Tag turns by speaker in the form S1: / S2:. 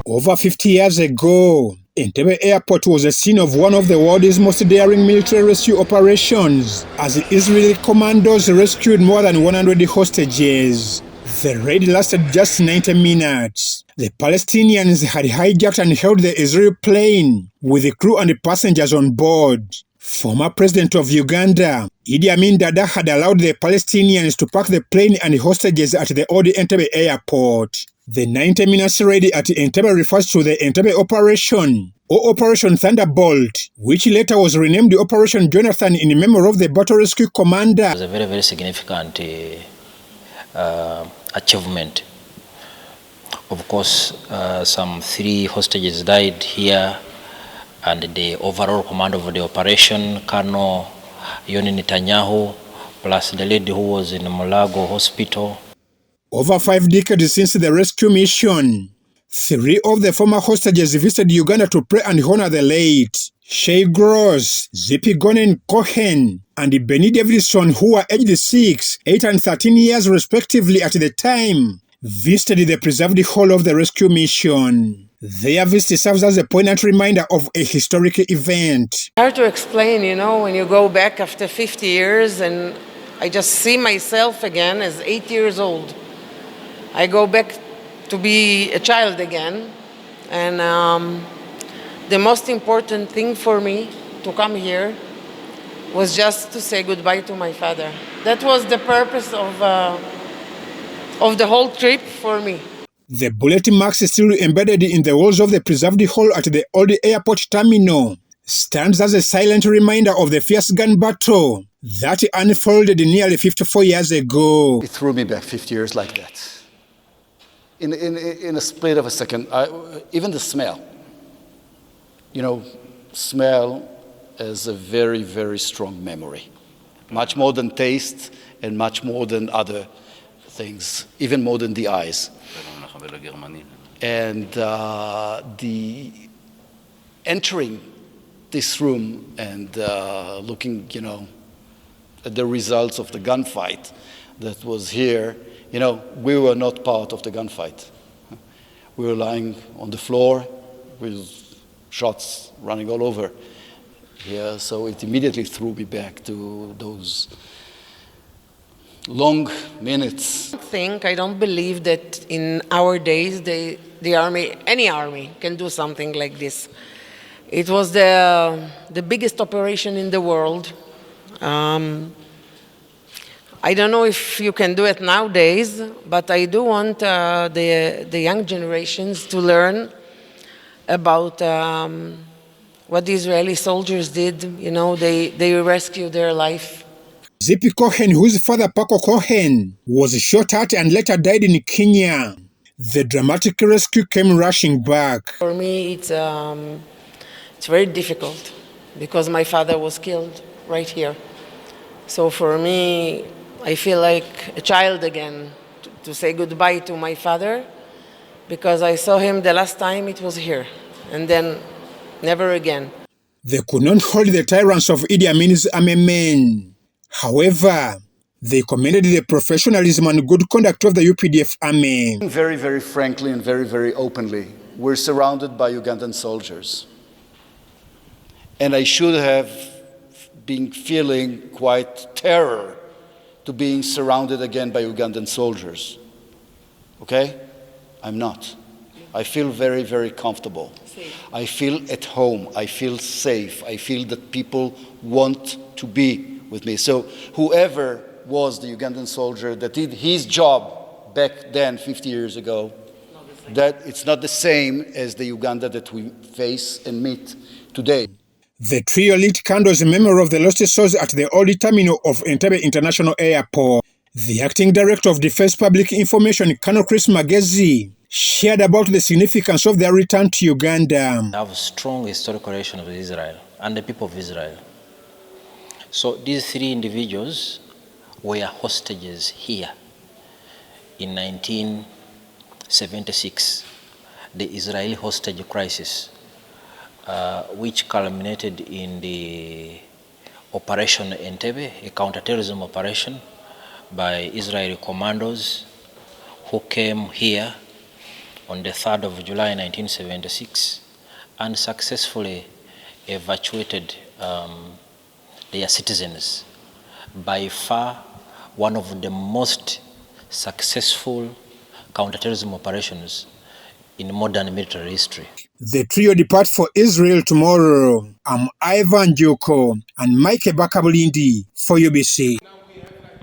S1: Over 50 years ago, Entebbe Airport was the scene of one of the world's most daring military rescue operations, as the Israeli commandos rescued more than 100 hostages. The raid lasted just 90 minutes. The Palestinians had hijacked and held the Israeli plane, with the crew and the passengers on board. Former president of Uganda, Idi Amin had allowed the Palestinians to park the plane and hostages at the old Entebbe Airport. The 90-minute raid at Entebbe refers to the Entebbe Operation, or Operation Thunderbolt, which later was renamed Operation Jonathan in memory of the battle rescue commander.
S2: It was a very, very significant achievement. Of course, some 3 hostages died here, and the overall commander of the operation, Colonel Yoni Netanyahu, plus the lady who was in Mulago Hospital.
S1: Over 5 decades since the rescue mission, 3 of the former hostages visited Uganda to pray and honor the late Shea Gross, Zippy Gonen Cohen, and Benny Davidson, who were aged 6, 8, and 13 years respectively at the time, visited the preserved hall of the rescue mission. Their visit serves as a poignant reminder of a historic event.
S3: Hard to explain, you know, when you go back after 50 years and I just see myself again as 8 years old. I go back to be a child again, and the most important thing for me to come here was just to say goodbye to my father. That was the purpose of the whole trip for me.
S1: The bullet marks still embedded in the walls of the preserved hall at the old airport terminal stands as a silent reminder of the fierce gun battle that unfolded nearly 54 years ago.
S4: It threw me back 50 years like that. In a split of a second, even the smell. You know, smell is a very, very strong memory. Much more than taste and much more than other things, even more than the eyes. And the entering this room and looking, you know, at the results of the gunfight that was here, you know, we were not part of the gunfight. We were lying on the floor with shots running all over here, so it immediately threw me back to those long minutes.
S3: I don't believe that in our days the army, any army, can do something like this. It was the biggest operation in the world. I don't know if you can do it nowadays, but I do want the young generations to learn about what the Israeli soldiers did. You know, they rescued their life.
S1: Zippy Cohen, whose father Paco Cohen was shot at and later died in Kenya. The dramatic rescue came rushing back.
S3: For me, it's very difficult because my father was killed right here. So for me, I feel like a child again to say goodbye to my father, because I saw him the last time it was here, and then never again.
S1: They could not hold the tyrants of Idi Amin's army men. However, they commended the professionalism and good conduct of the UPDF army.
S4: Very, very frankly and very, very openly, we're surrounded by Ugandan soldiers. And I should have been feeling quite terror to being surrounded again by Ugandan soldiers. Okay? I'm not. I feel very, very comfortable. I feel at home. I feel safe. I feel that people want to be with me. So whoever was the Ugandan soldier that did his job back then, 50 years ago, that it's not the same as the Uganda that we face and meet today.
S1: The trio lit candles in memory of the lost souls at the old terminal of Entebbe International Airport. The acting director of Defense Public Information, Colonel Chris Magezi, shared about the significance of their return to Uganda.
S2: I have a strong historical relation with Israel and the people of Israel. So these 3 individuals were hostages here in 1976, the Israeli hostage crisis, which culminated in the Operation Entebbe, a counterterrorism operation by Israeli commandos who came here on the 3rd of July 1976 and successfully evacuated their citizens. By far, one of the most successful counterterrorism operations in modern military history.
S1: The trio depart for Israel tomorrow. I'm Ivan Joko and Mike Bakabulindi for UBC.